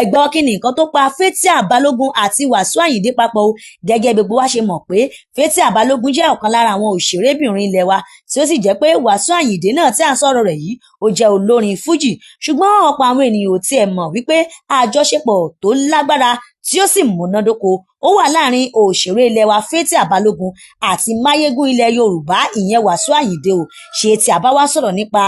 ẹ̀gbọ́n kí ni nǹkan tó pa Fathia Balogun àti Wasiu Ayinde papọ̀ o gẹ́gẹ́ bí gbogbo wa ṣe mọ̀ pé Fathia Balogun jẹ́ ọ̀kan lára àwọn òṣèrébìnrin ilẹ̀ wa tí ó sì jẹ́ pé Wasiu Ayinde náà tí à ń sọ̀rọ̀ rẹ̀ yìí ó jẹ́ olórin fújì ṣùgbọ́n ọ̀pọ̀ àwọn ènìyàn ò tiẹ̀ mọ̀ wípé àjọṣepọ̀ tó lágbára tí ó sì múnádóko ó wà láàrin òṣèré ilẹ̀ wa Fathia Balogun àti máyégún ilẹ̀ Yorùbá ìyẹn Wasiu Ayinde o ṣe tí a bá wá sọ̀rọ̀ nípa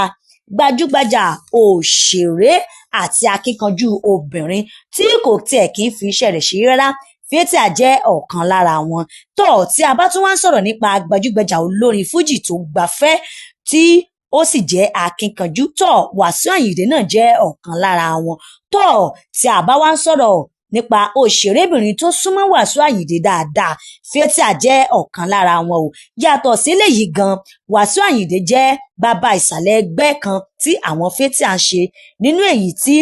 gbajúgbajà òṣèré àti akíkanjú obìnrin tí kò tiẹ̀ kí ń fi iṣẹ́ rẹ̀ ṣeré rárá Fathia jẹ́ ọ̀kan lára wọn tí a bá tún wá ń sọ̀rọ̀ nípa gbajúgbajà olórin fújì tó gbafẹ́ tí ó sì jẹ́ akíkanjú Wasiu Ayinde náà jẹ́ ọ̀kan lára wọn tí a bá wá ń sọ̀rọ̀ nípa òṣèrébìnrin tó súnmọ́ Wasiu Ayinde dáadáa Fathia jẹ́ ọ̀kan lára wọn o yàtọ̀ sí eléyìí gan Wasiu Ayinde jẹ́ bàbá ìsàlẹ̀ ẹgbẹ́ kan tí àwọn Fathia ń ṣe nínú èyí tí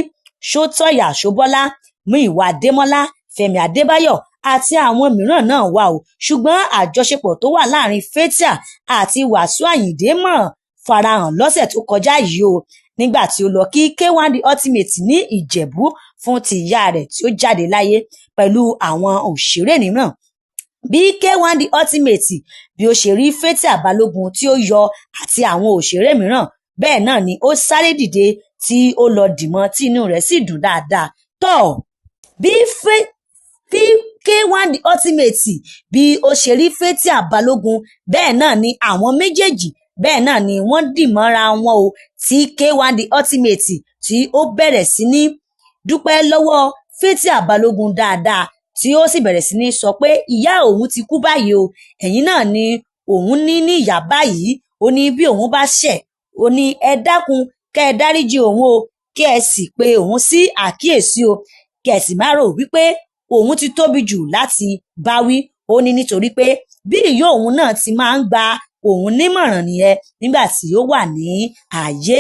Ṣótọ́yà Ṣóbọ́lá Múyìwá Adémọ́lá Fẹ́mi Adébáyọ̀ àti àwọn mìíràn náà wà o ṣùgbọ́n àjọṣepọ̀ tó wà láàrin Fathia àti Wasiu Ayinde mọ̀ farahàn lọ́sẹ̀ tó kọjá yìí o nígbà tí ó lọ kí K1 The Ultimate ní Ìjẹ̀bú fún ti ìyá rẹ̀ tí ó jáde láyé pẹ̀lú àwọn òṣèré mìíràn bí K1 The Ultimate bí ó ṣe rí Fathia Balogun tí ó yọ àti àwọn òṣèré mìíràn bẹ́ẹ̀ náà ni ó sáré dìde tí ó lọ dìmọ́ tí inú rẹ̀ sì dùn dáadáa bí K1 The Ultimate bí ó ṣe rí Fathia Balogun bẹ́ẹ̀ náà ni àwọn méjèèjì bẹ́ẹ̀ náà ni wọ́n dìmọ́ra wọn o tí K1 The Ultimate tí ó bẹ̀rẹ̀ sí ní dúpẹ́ lọ́wọ́ Fathia Balogun dáadáa tí ó sì bẹ̀rẹ̀ sí ní sọ pé ìyá òun ti kú báyìí o ẹ̀yin náà ni òun ní ìyá báyìí ó ní bí òun bá ṣẹ̀ ó ní ẹ dákun kẹ́ ẹ dáríjì òun o kí ẹ sì pe òun sí àkíyèsí o kí ẹ sì má rò wípé òun ti tóbi jù láti báwí ó ní nítorí pé bí ìyá òun náà ti máa ń gba òun nímọ̀ràn nìyẹn nígbà tí ó wà ní ààyè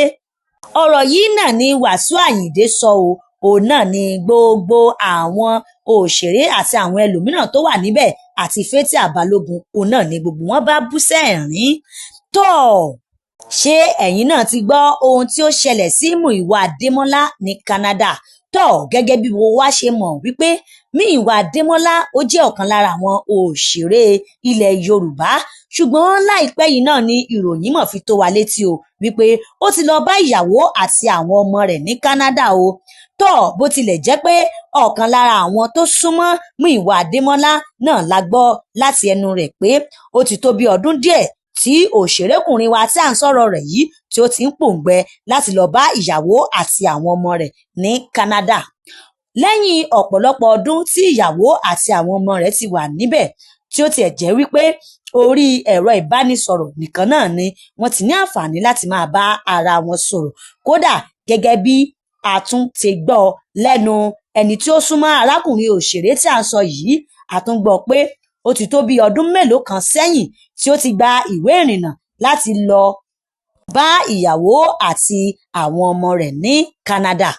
ọ̀rọ̀ yìí náà ni Wasiu Ayinde sọ o òun náà ni gbogbo àwọn òṣèré àti àwọn ẹlòmíràn tó wà níbẹ̀ àti Fathia Balogun òun náà ni gbogbo wọn bá bú sẹ́rìn ṣé ẹ̀yin náà ti gbọ́ ohun tí ó ṣẹlẹ̀ sí Múyìwá Adémọ́lá ní Canada gẹ́gẹ́ bí gbogbo wa ṣe mọ̀ wípé Múyìwá Adémọ́lá ó jẹ́ ọ̀kan lára àwọn òṣèré ilẹ̀ Yorùbá ṣùgbọ́n láìpẹ́ yìí náà ni ìròyìn mọ̀ fi tó wa létí o wípé ó ti lọ bá ìyàwó àti àwọn ọmọ rẹ̀ ní Canada o bó tilẹ̀ jẹ́ pé ọ̀kan lára àwọn tó súnmọ́ Múyìwá Adémọ́lá náà la gbọ́ láti ẹnu rẹ̀ pé ó ti tó bí ọdún díẹ̀ tí òṣèrékùnrin wa tí à ń sọ̀rọ̀ rẹ̀ yìí tí ó ti ń pòǹgbẹ láti lọ bá ìyàwó àti àwọn ọmọ rẹ̀ ní Canada lẹ́yìn ọ̀pọ̀lọpọ̀ ọdún tí ìyàwó àti àwọn ọmọ rẹ̀ ti wà níbẹ̀ tí ó tiẹ̀ jẹ́ wípé orí ẹ̀rọ ìbánisọ̀rọ̀ nìkan náà ni wọ́n ti ní àǹfààní láti máa bá ara wọn sọ̀rọ̀ kódà gẹ́gẹ́ bí a tún ti gbọ́ lẹ́nu ẹni tí ó súnmọ́ arákùnrin òṣèré tí à ń sọ yìí a tún gbọ́ pé ó ti tó bí ọdún mélòó kan sẹ́yìn tí ó ti gba ìwé ìrìnnà láti lọ bá ìyàwó àti àwọn ọmọ rẹ̀ ní Canada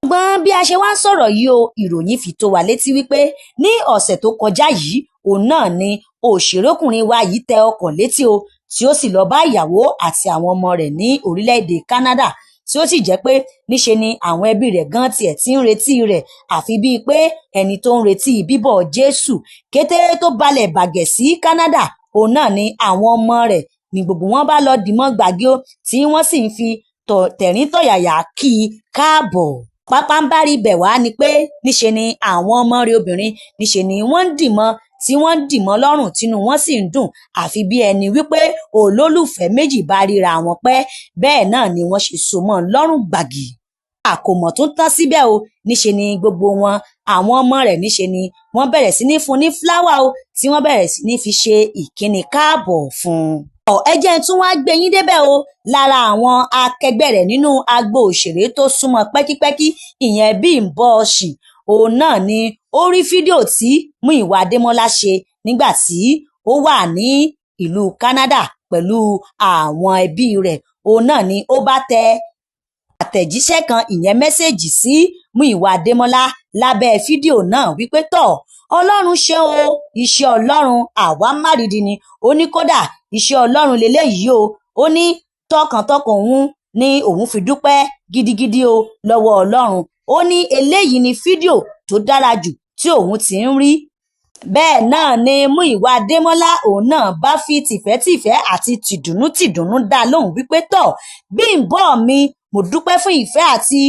ṣùgbọ́n bí a ṣe wá ń sọ̀rọ̀ yìí o ìròyìn fi tó wa létí wípé ní ọ̀sẹ̀ tó kọjá yìí òun náà ni òṣèrékùnrin wa yìí tẹ ọkọ̀ létí o tí ó sì lọ bá ìyàwó àti àwọn ọmọ rẹ̀ ní orílẹ̀-èdè Canada tí ó sì jẹ́ pé níṣe ni àwọn ẹbí rẹ̀ gan tiẹ̀ ti ń retí rẹ̀ àfi bíi pé ẹni tó ń retí bíbọ̀ Jésù kété tó balẹ̀ bàgẹ̀ sí Canada òun náà ni àwọn ọmọ rẹ̀ ni gbogbo wọn bá lọ dìmọ́ gbàgé tí wọ́n sì ń fi tẹ̀rín tọ̀yàyà kí i káàbọ̀ pápánbárí bẹ̀ wá ni pé níṣe ni àwọn ọmọ rẹ̀ obìnrin níṣe ni wọ́n ń dìmọ́ tí wọ́n ń dìmọ́ lọ́rùn tínú wọn sì ń dùn àfi bí ẹni wípé olólùfẹ́ méjì bá ríra wọn pẹ́ bẹ́ẹ̀ náà ni wọ́n ṣe so mọ́ lọ́rùn gbàgì àkòmọ̀ tó ń tán síbẹ̀ o níṣe ni gbogbo wọn àwọn ọmọ rẹ̀ níṣe ni wọ́n bẹ̀rẹ̀ sí ní fún ní fúláwà o tí wọ́n bẹ̀rẹ̀ sí ní fi ṣe ìkíni káàbọ̀ fún un ẹ jẹ́ tún wá gbé yín débẹ̀ o lára àwọn akẹgbẹ́ rẹ̀ nínú agbo òṣèré tó súnmọ́ pẹ́kípẹ́kí ìyẹn Bímbọ́ Ọ̀ṣìn òun náà ni ó rí fídíò tí Múyìwá Adémọ́lá ṣe nígbà tí ó wà ní ìlú Canada pẹ̀lú àwọn ẹbí rẹ̀ òun náà ni ó bá tẹ àtẹ̀jíṣẹ́ kan ìyẹn mẹ́sẹ̀jì sí Múyìwá Adémọ́lá lábẹ́ fídíò náà wípé Ọlọ́run ṣe o iṣẹ́ Ọlọ́run àwa márìdì ni ó ní kódà iṣẹ́ Ọlọ́run leléyìí o ó ní tọkàntọkàn òun ni òun fi dúpẹ́ gidigidi o lọ́wọ́ Ọlọ́run ó ní eléyìí ni fídíò tó dára jù tí òun ti ń rí. Bẹ́ẹ̀ náà ni Múyìwá Adémọ́lá òun náà bá fi tìfẹ́tìfẹ́ àti tìdùnnú dá lóhùn wípé tọ̀ Bímbọ́ mi, mo dúpẹ́ fún ìfẹ́ àti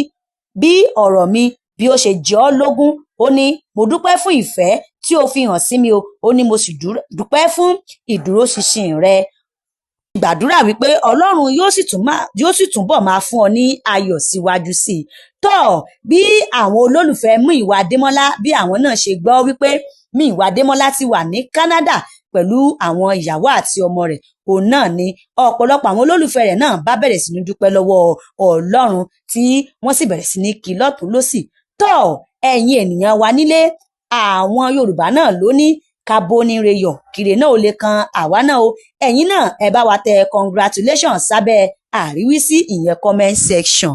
bí ọ̀rọ̀ mi bí ó ṣe jẹ́ ọ́ lógún. Ó ní mo dúpẹ́ fún ìfẹ́ tí o fi hàn sí mi o. Ó ní mo sì dúpẹ́ fún ìdúróṣinṣin rẹ. Gbàdúrà wípé Ọlọ́run yóò sì túnbọ̀ máa fún ọ ní ayọ̀ síwájú sí i. Tọ́ bí àwọn olólùfẹ́ Múyìwá Adémọ́lá bí àwọn náà ṣe gbọ́ wípé Múyìwá Adémọ́lá ti wà ní Canada pẹ̀lú àwọn ìyàwó àti ọmọ rẹ̀, òun náà ni ọ̀pọ̀lọpọ̀ àwọn olólùfẹ́ rẹ̀ náà bá bẹ̀rẹ̀ sí ní dúpẹ́ lọ́wọ́ Ọlọ́run tí wọ́n sì bẹ̀rẹ̀ sí ní kí lọ́tùn lósì. Tọ́ ẹ̀yin ènìyàn wa nílé, àwọn Yorùbá náà ló ní kábóníire yọ̀ kire náà ò lè kan àwa náà o. Ẹ̀yin náà ẹ bá wa tẹ congratulations sábẹ́ àríwísí ìyẹn comment section.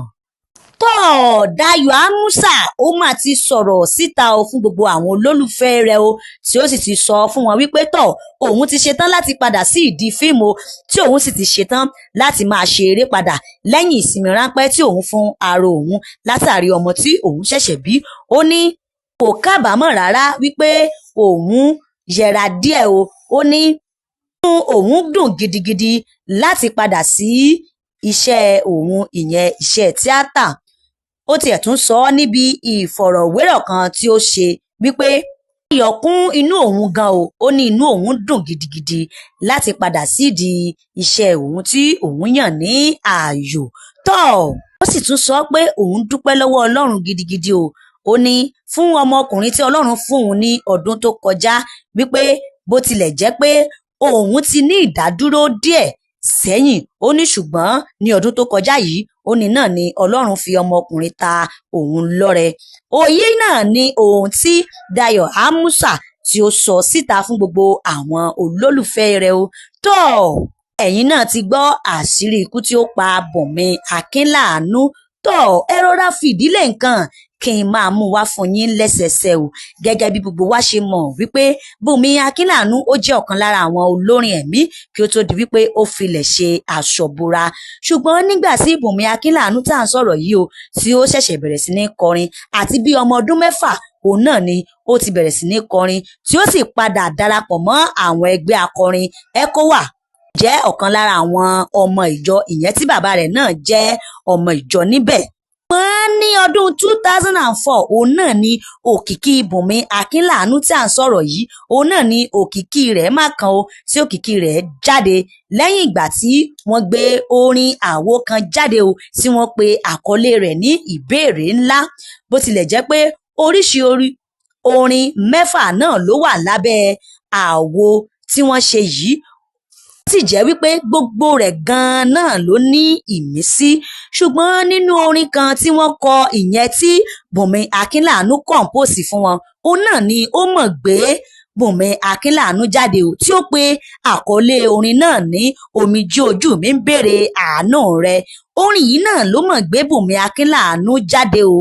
Tọ́ Dayọ̀ Amusa ó mà ti sọ̀rọ̀ síta o fún gbogbo àwọn olólùfẹ́ rẹ̀ o, tí ó sì ti sọ fún wọn wípé tọ́ òun ti ṣetán láti padà sí ìdí fíìmù o, tí òun sì ti ṣetán láti máa ṣe eré padà lẹ́yìn ìsinmi ráńpẹ́ tí òun fún ara òun látàrí ọmọ tí òun ṣẹ̀ṣẹ̀ bí. Ó ní kò kábàámọ̀ rárá wípé òun yẹra díẹ̀ o. Ó ní òun dùn gidigidi láti padà sí iṣẹ́ òun ìyẹn iṣẹ́ tíátà. Ó tiẹ̀ tún sọ níbi ìfọ̀rọ̀wérọ̀ kan tí ó ṣe wípé ìyọkún inú òun gan o. Ó ní inú òun dùn gidigidi láti padà sídìí iṣẹ́ òun tí òun yàn ní ààyò. Tọ́ ó sì tún sọ pé òun dúpẹ́ lọ́wọ́ Ọlọ́run gidigidi o. Ó ní fún ọmọkùnrin tí Ọlọ́run fún òun ní ọdún tó kọjá wípé bó tilẹ̀ jẹ́ pé òun ti ní ìdádúró díẹ̀ sẹ́yìn, ó ní ṣùgbọ́n ní ọdún tó kọjá yìí ó ní náà ni Ọlọ́run fi ọmọkùnrin ta òun lọ́rẹ. Òye náà ni ohun tí Dayọ̀ Amusa tí ó sọ síta fún gbogbo àwọn olólùfẹ́ rẹ̀ o. Tọ́ ẹ̀yin náà ti gbọ́ àṣírí ikú tí ó pa Bùnmi Akínláàánú. Tọ́ ẹ rọra fìdílé nǹkan kí n máa mú wá fún yín lẹ́sẹẹsẹ o. Gẹ́gẹ́ bí gbogbo wa ṣe mọ̀ wípé Bùnmi Akínláàánú ó jẹ́ ọ̀kan lára àwọn olórin ẹ̀mí kí ó tó di wípé ó filẹ̀ ṣe aṣọ̀bora. Ṣùgbọ́n nígbà tí Bùnmi Akínláàánú tá à ń sọ̀rọ̀ yìí o tí ó ṣẹ̀ṣẹ̀ bẹ̀rẹ̀ sí ní kọrin àti bí ọmọ ọdún 6 òun náà ni ó ti bẹ̀rẹ̀ sí ní kọrin tí ó sì padà darapọ̀ mọ́ àwọn ẹgbẹ́ akọrin ECOWA, jẹ́ ọ̀kan lára àwọn ọmọ ìjọ ìyẹn tí bàbá rẹ̀ náà jẹ́ ọmọ ìjọ níbẹ̀. Wọ́n ní ọdún 2004 òun náà ni òkìkí Bùnmi Akínláàánú tí à ń sọ̀rọ̀ yìí òun náà ni òkìkí rẹ̀ má kan o, tí òkìkí rẹ̀ jáde lẹ́yìn ìgbà tí wọ́n gbé orin àwo kan jáde o tí wọ́n pe àkọlé rẹ̀ ní ìbéèrè ńlá. Bó tilẹ̀ jẹ́ pé oríṣi orin 6 náà ló wà lábẹ́ àwo tí wọ́n ṣe yìí, sì jẹ́ wípé gbogbo rẹ̀ gan-an náà ló ní ìmísí. Ṣùgbọ́n nínú orin kan tí wọ́n kọ ìyẹn tí Bùnmi Akínláàánú kọ̀ǹpóòsì fún wọn, òun náà ni ó mọ̀ gbé Bùnmi Akínláàánú jáde o tí ó pe àkọlé orin náà ní omijé ojú mi ń béèrè àánú rẹ. Orin yìí náà ló mọ̀ gbé Bùnmi Akínláàánú jáde o.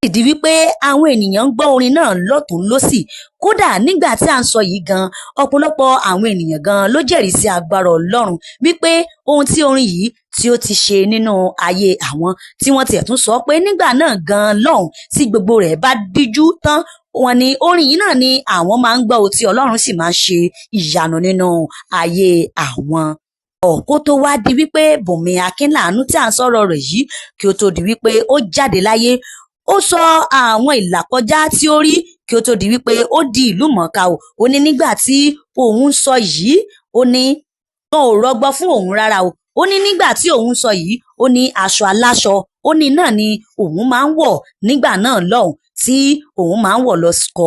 Ìdí wípé àwọn ènìyàn ń gbọ́ orin náà lọ́tùn lósì. Kódà nígbà tí à ń sọ yìí gan, ọ̀pọ̀lọpọ̀ àwọn ènìyàn gan ló jẹ́rìí sí agbára Ọlọ́run wípé ohun tí orin yìí tí ó ti ṣe nínú ayé àwọn, tí wọ́n tiẹ̀ tún sọ pé nígbà náà gan lọ́hùn tí gbogbo rẹ̀ bá díjú tán, wọ́n ní orin yìí náà ni àwọn máa ń gbọ́ o tí Ọlọ́run sì máa ń ṣe ìyanu nínú ayé àwọn. Kó tó wá di wípé Bùnmi Akínláàánú tí à ń sọ̀rọ̀ rẹ̀ yìí kí ó tó di wípé ó jáde láyé, ó sọ àwọn ìlàkọjá tí ó rí kí ó tó di wípé ó di ìlú mọ̀ọ́ká o. Ó ní nígbà tí òun sọ yìí, ó ní wọn ò rọgbọ fún òun rárá o. Ó ní nígbà tí òun sọ yìí, ó ní aṣọ aláṣọ, ó ní náà ni òun máa ń wọ̀ nígbà náà lọ́hùn tí òun máa ń wọ̀ lọ kọ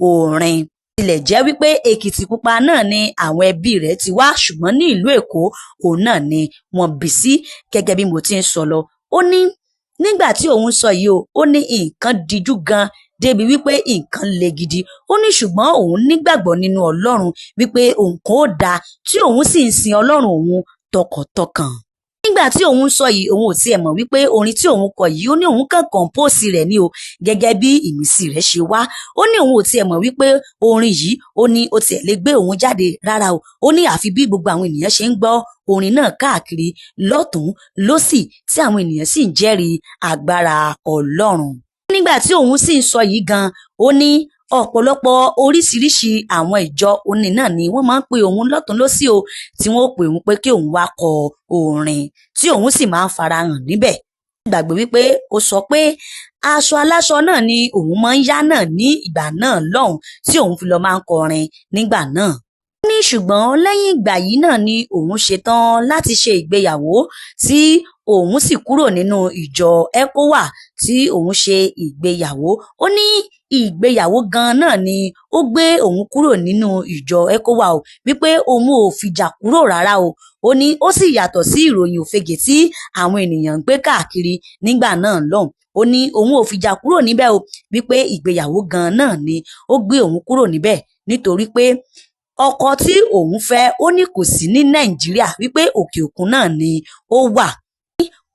orin. Tilẹ̀ jẹ́ wípé Èkìtìpupa náà ni àwọn ẹbí rẹ̀ ti wá, ṣùgbọ́n ní ìlú Èkó òun náà ni wọ́n bí sí. Gẹ́gẹ́ bí mo ti ń sọ lọ, ó ní nígbà tí òun sọ yìí o, ó ní nǹkan díjú gan débi wípé nǹkan le gidi. Ó ní ṣùgbọ́n òun nígbàgbọ́ nínú Ọlọ́run wípé nǹkan ó dáa tí òun sì ń sin Ọlọ́run òun tọkàntọkàn. Nígbà tí òun sọ yìí, òun ò tiẹ̀ mọ̀ wípé orin tí òun kọ yìí, ó ní òun kàn kọ̀ǹpóòsì rẹ̀ ni o, gẹ́gẹ́ bí ìmísí rẹ̀ ṣe wá. Ó ní òun ò tiẹ̀ mọ̀ wípé orin yìí, ó ní ó tiẹ̀ lè gbé òun jáde rárá o. Ó ní àfi bí gbogbo àwọn ènìyàn ṣe ń gbọ́ orin náà káàkiri lọ́tùn lósì tí àwọn ènìyàn sì ń jẹ́rìí agbára Ọlọ́run. Ní nígbà tí òun sì ń sọ yìí gan, ó ní ọ̀pọ̀lọpọ̀ oríṣiríṣi àwọn ìjọ òní náà ni wọ́n máa ń pe òun lọ́tùn lósì o, tí wọ́n ó pè òun pé kí òun wá kọ orin tí òun sì máa ń farahàn níbẹ̀. Gbàgbé wípé ó sọ pé aṣọ aláṣọ náà ni òun máa ń yá náà ní ìgbà náà lọ́hùn tí òun fi lọ máa ń kọrin nígbà náà. Ní ṣùgbọ́n lẹ́yìn ìgbà yìí náà ni òun ṣetán láti ṣe ìgbéyàwó tí òun sì kúrò nínú ìjọ ECWA tí òun ṣe ìgbéyàwó. Ó ní ìgbéyàwó gan náà ni ó gbé òun kúrò nínú ìjọ ECWA o, wípé òun ò fìjà kúrò rárá o. Ó ní ó sì yàtọ̀ sí ìròyìn òfegè tí àwọn ènìyàn ń gbé káàkiri nígbà náà lọ́hùn. Ó ní òun ò fìjà kúrò níbẹ̀ o, wípé ìgbéyàwó gan náà ni ó gbé òun kúrò níbẹ̀ nítorí pé ọkọ tí òun fẹ́ ó ní kò sí ní Nàìjíríà, wípé òkè òkun náà ni ó wà.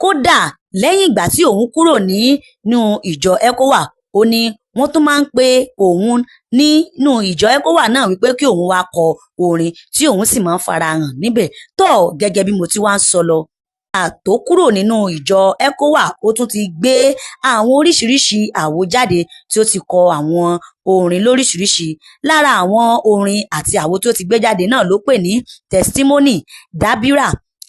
Kódà lẹ́yìn ìgbà tí òun kúrò nínú ìjọ ECWA, ó ní wọ́n tún máa ń pe òun nínú ìjọ ECWA náà wípé kí òun wá kọ orin tí òun sì máa ń farahàn níbẹ̀. Tó gẹ́gẹ́ bí mo ti wá ń sọ lọ, àtó kúrò nínú ìjọ ECWA ó tún ti gbé àwọn oríṣiríṣi àwo jáde tí ó ti kọ àwọn orin lóríṣiríṣi. Lára àwọn orin àti àwo tí ó ti gbé jáde náà ló pè ní Testimony, Dábírà,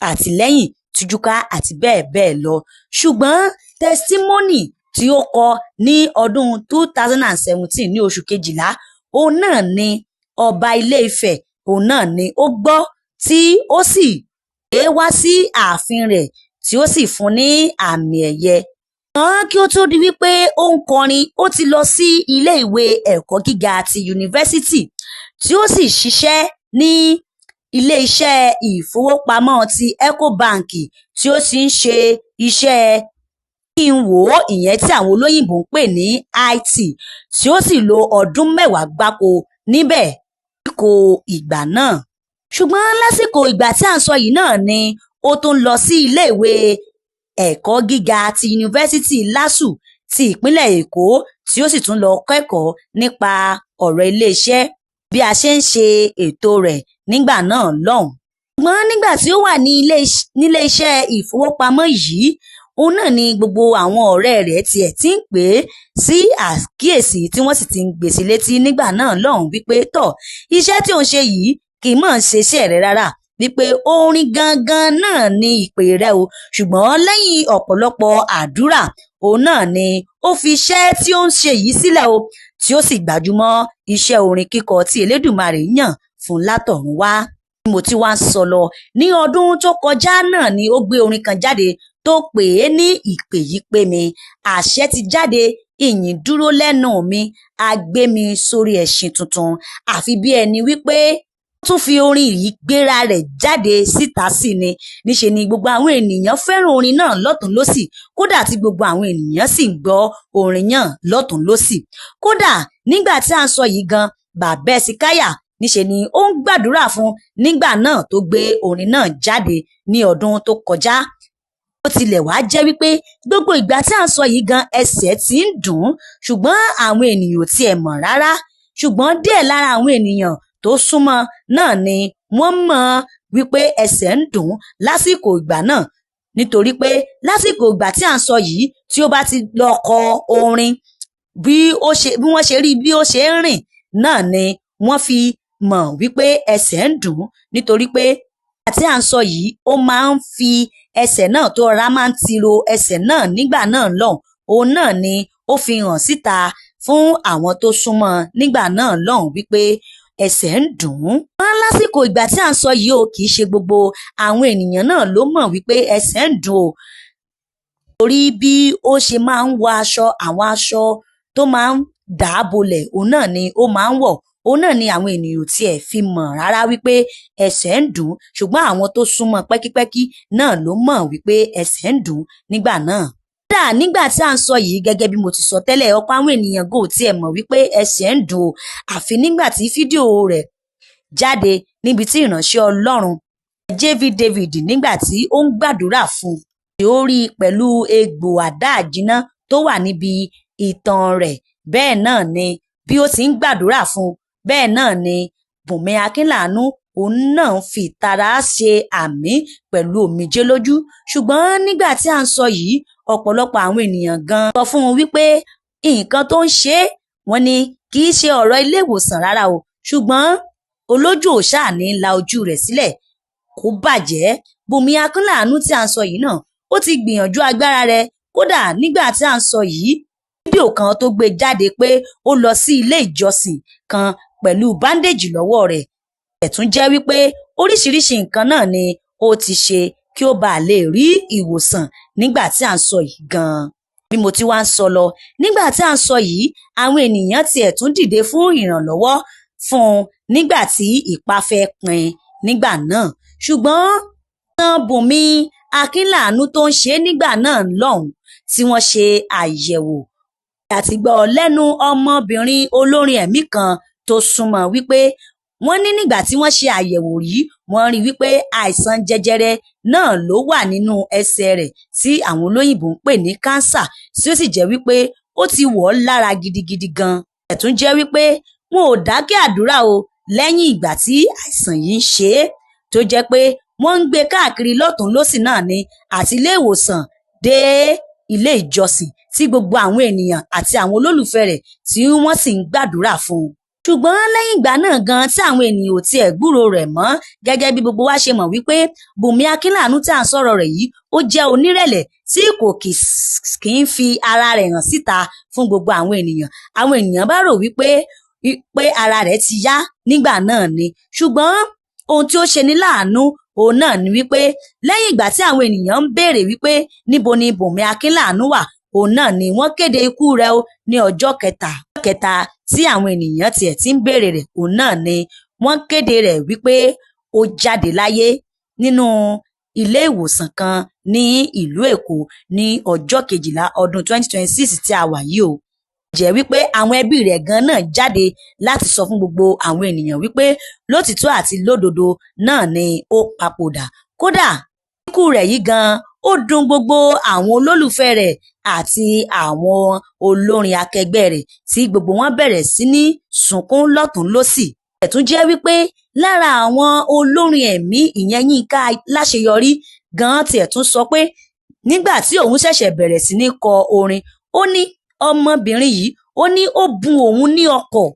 Àtìlẹ́yìn, Tújúká àti bẹ́ẹ̀ bẹ́ẹ̀ lọ. Ṣùgbọ́n Testimony tí ó kọ ní ọdún 2017 ní oṣù kejìlá, òun náà ni ọba Ilé-Ifẹ̀, òun náà ni ó gbọ́ tí ó sì gbé wá sí ààfin rẹ̀ tí ó sì fún ní àmì ẹ̀yẹ. Kí ó tó di wípé ó ń kọrin, ó ti lọ sí ilé ìwé ẹ̀kọ́ gíga ti yunifásítì tí ó sì ṣiṣẹ́ ní ilé-iṣẹ́ ìfowópamọ́ ti Ecobank tí ó sì ń ṣe iṣẹ́ kí-n-wò ìyẹn tí àwọn olóyìnbó ń pè ní IT, tí ó sì lo ọdún 10 gbáko níbẹ̀ lásìkò ìgbà náà. Ṣùgbọ́n lásìkò ìgbà tí à ń sọ yìí náà ni ó tún lọ sí ilé ìwé ẹ̀kọ́ gíga ti yunifásítì LASU ti ìpínlẹ̀ Èkó tí ó sì tún lọ kẹ́kọ̀ọ́ nípa ọ̀rọ̀ iléeṣẹ́ bí a ṣe ń ṣe ètò rẹ̀ nígbà náà lọ́hùn. Ṣùgbọ́n nígbà tí ó wà ní ilé iṣẹ́ ìfowópamọ́ yìí, òun náà ni gbogbo àwọn ọ̀rẹ́ rẹ̀ tiẹ̀ ti ń pè é sí àkíyèsí tí wọ́n sì ti ń gbèsè létí nígbà náà lọ́hùn wípé tọ̀, iṣẹ́ tí òun ṣe yìí kì í mọ̀ ṣe iṣẹ́ rẹ̀ rárá, wípé orin gangan náà ni ìpè rẹ̀ o. Ṣùgbọ́n lẹ́yìn ọ̀pọ̀lọpọ̀ àdúrà, òun náà ni ó fi iṣẹ́ tí ó ń ṣe yìí sílẹ̀ o, tí ó sì gbájúmọ́ iṣẹ́ orin kíkọ tí Elédùmarè yàn fún látọ̀run wá. Bí mo ti wá ń sọ lọ, ní ọdún tó kọjá náà ni ó gbé orin kan jáde tó pè é ní Ìpè yìí pé mi. Àṣẹ ti jáde, ìyìn dúró lẹ́nu mi, a gbé mi sórí ẹṣin tuntun. Àfi bí ẹni wípé tún fi orin yìí gbéra rẹ̀ jáde síta sí ni. Níṣe ni gbogbo àwọn ènìyàn fẹ́ràn orin náà lọ́tùn lósì, kódà tí gbogbo àwọn ènìyàn sì ń gbọ́ orin náà lọ́tùn lósì. Kódà nígbà tí à ń sọ yìí gan, bàbá Hesekiah níṣe ni ó ń gbàdúrà fún nígbà náà tó gbé orin náà jáde ní ọdún tó kọjá. Ó tilẹ̀ wá jẹ́ wípé gbogbo ìgbà tí à ń sọ yìí gan ẹsẹ̀ ti ń dùn, ṣùgbọ́n àwọn ènìyàn ò tiẹ̀ mọ̀ rárá. Ṣùgbọ́n díẹ̀ lára àwọn ènìyàn tó súnmọ́ náà ni wọ́n mọ̀ wípé ẹsẹ̀ ń dùn lásìkò ìgbà náà, nítorí pé lásìkò ìgbà tí à ń sọ yìí, tí ó bá ti lọ kọ orin bí wọ́n ṣe rí bí ó ṣe ń rìn náà ni wọ́n fi mọ̀ wípé ẹsẹ̀ ń dùn, nítorí pé àti à ń sọ yìí ó máa ń fi ẹsẹ̀ náà tó rọra máa ń tiro ẹsẹ̀ náà nígbà náà lọ́hùn. Òun náà ni ó fi hàn síta fún àwọn tó súnmọ́ nígbà náà lọ́hùn wípé ẹsẹ̀ ń dùn. Wọ́n lásìkò ìgbà tí à ń sọ yìí o, kì í ṣe gbogbo àwọn ènìyàn náà ló mọ̀ wípé ẹsẹ̀ ń dùn o. Torí bí ó ṣe máa ń wọ aṣọ, àwọn aṣọ tó máa ń dàábolẹ̀, òun náà ni ó máa ń wọ̀. Òun náà ni àwọn ènìyàn tiẹ̀ fi mọ̀ rárá wípé ẹsẹ̀ ń dùn, ṣùgbọ́n àwọn tó súnmọ́ pẹ́kípẹ́kí náà ló mọ̀ wípé ẹsẹ̀ ń dùn nígbà náà. Kódà nígbà tí à ń sọ yìí, gẹ́gẹ́ bí mo ti sọ tẹ́lẹ̀, ọ̀pọ̀ àwọn ènìyàn gò tiẹ̀ mọ̀ wípé ẹsẹ̀ ń dùn o, àfi nígbà tí fídíò rẹ̀ jáde níbi tí ìránṣẹ́ Ọlọ́run JV David nígbà tí ó ń gbàdúrà fún un, tí ó rí i pẹ̀lú egbò àdá àjínà tó wà níbi ìtàn rẹ̀. Bẹ́ẹ̀ náà ni bí ó ti ń gbàdúrà fún un, bẹ́ẹ̀ náà ni Bùnmi Akínlàánú òun náà fi ìtara ṣe àmì pẹ̀lú omijé lójú. Ṣùgbọ́n nígbà tí à ń sọ yìí, ọ̀pọ̀lọpọ̀ àwọn ènìyàn gan sọ fún un wípé nǹkan tó ń ṣe é wọ́n ní kì í ṣe ọ̀rọ̀ ilé ìwòsàn rárá o, ṣùgbọ́n olójú ò ṣáà ní la ojú rẹ̀ sílẹ̀ kó bàjẹ́. Bùnmi Akínláàánú tí à ń sọ yìí náà ó ti gbìyànjú agbára rẹ̀, kódà nígbà tí à ń sọ yìí fídíò kan tó gbé jáde pé ó lọ sí ilé ìjọsìn kan pẹ̀lú báńdéèjì lọ́wọ́ rẹ̀, ẹ̀tún jẹ́ wípé oríṣiríṣi nǹkan náà ni ó ti ṣe kí ó bàa lè rí ìwòsàn nígbà tí à ń sọ yìí gan-an. Bí mo ti wá ń sọ lọ, nígbà tí à ń sọ yìí àwọn ènìyàn tiẹ̀ tún dìde fún ìrànlọ́wọ́ fún un nígbà tí ìpá fẹ́ pin nígbà náà, ṣùgbọ́n Bùnmi Akínláàánú tó ń ṣe nígbà náà lọ́hùn tí wọ́n ṣe àyẹ̀wò àti gbọ́ lẹ́nu ọmọbìnrin olórin ẹ̀mí kan tó súnmọ́ wípé wọ́n ní nígbà tí wọ́n ṣe àyẹ̀wò yìí wọ́n rí wípé àìsàn jẹjẹrẹ náà ló wà nínú ẹsẹ̀ rẹ̀ tí àwọn olóyìnbó ń pè ní kánsà, tí ó sì jẹ́ wípé ó ti wọ̀ ọ́ lára gidigidi gan. ẹ̀tún jẹ́ wípé wọn ò dákẹ́ àdúrà o lẹ́yìn ìgbà tí àìsàn yìí ń ṣe é, tó jẹ́ pé wọ́n ń gbé káàkiri lọ́tùn lósì náà ni, àti ilé ìwòsàn dé ilé ìjọsìn tí gbogbo àwọn ènìyàn àti àwọn olólùfẹ́ rẹ̀ tí wọ́n sì ń gbàdúrà fún un. Ṣùgbọ́n lẹ́yìn ìgbà náà gan tí àwọn ènìyàn ò tiẹ̀ gbúrò rẹ̀ mọ́, gẹ́gẹ́ bí gbogbo wa ṣe mọ̀ wípé Bùnmi Akínláàánú tí à ń sọ̀rọ̀ rẹ̀ yìí ó jẹ́ onírẹ̀lẹ̀ tí kò kì í fi ara rẹ̀ hàn síta fún gbogbo àwọn ènìyàn. Àwọn ènìyàn bá rò wípé ara rẹ̀ ti yá nígbà náà ni, ṣùgbọ́n ohun tí ó ṣe ní láàánú òun náà ni wípé lẹ́yìn ìgbà tí àwọn ènìyàn ń béèrè wípé níbo ni Bùnmi Akínláàánú wà, òun náà ni wọ́n kéde ikú rẹ̀ o ní ọjọ́ kẹta tí àwọn ènìyàn tiẹ̀ ti ń béèrè rẹ̀, òun náà ni wọ́n kéde rẹ̀ wípé ó jáde láyé nínú ilé ìwòsàn kan ní ìlú Èkó ní ọjọ́ 12 ọdún 2026 tí a wà yìí o. Jẹ́ wípé àwọn ẹbí rẹ̀ gan náà jáde láti sọ fún gbogbo àwọn ènìyàn wípé lótìtọ́ àti lódodo náà ni ó papòdà. Kódà ikú rẹ̀ yìí gan ó dùn gbogbo àwọn olólùfẹ́ rẹ̀ àti àwọn olórin akẹgbẹ́ rẹ̀ tí gbogbo wọn bẹ̀rẹ̀ sí ní sunkún lọ́tùn lósì. ẹ̀tún jẹ́ wípé lára àwọn olórin ẹ̀mí ìyẹn Yínká Láṣeyọrí gan tiẹ̀ tún sọ pé nígbà tí òun ṣẹ̀ṣẹ̀ bẹ̀rẹ̀ sí ní kọ orin, ó ní ọmọbìnrin yìí ó ní ó bùn òun ní ọkọ̀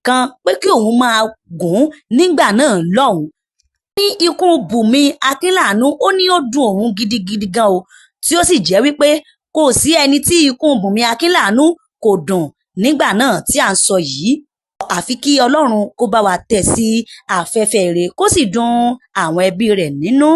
kan pé kí òun máa gùn nígbà náà lọ́hùn. Ní ikú Bùnmi Akínláàánú ó ní ó dùn òun gidigidi gan o, tí ó sì jẹ́ wípé kò sí ẹni tí ikú Bùnmi Akínláàánú kò dùn nígbà náà tí à ń sọ yìí. Àfi kí Ọlọ́run kó bá wa tẹ̀ sí afẹ́fẹ́ rere kó sì dùn àwọn ẹbí rẹ̀ nínú.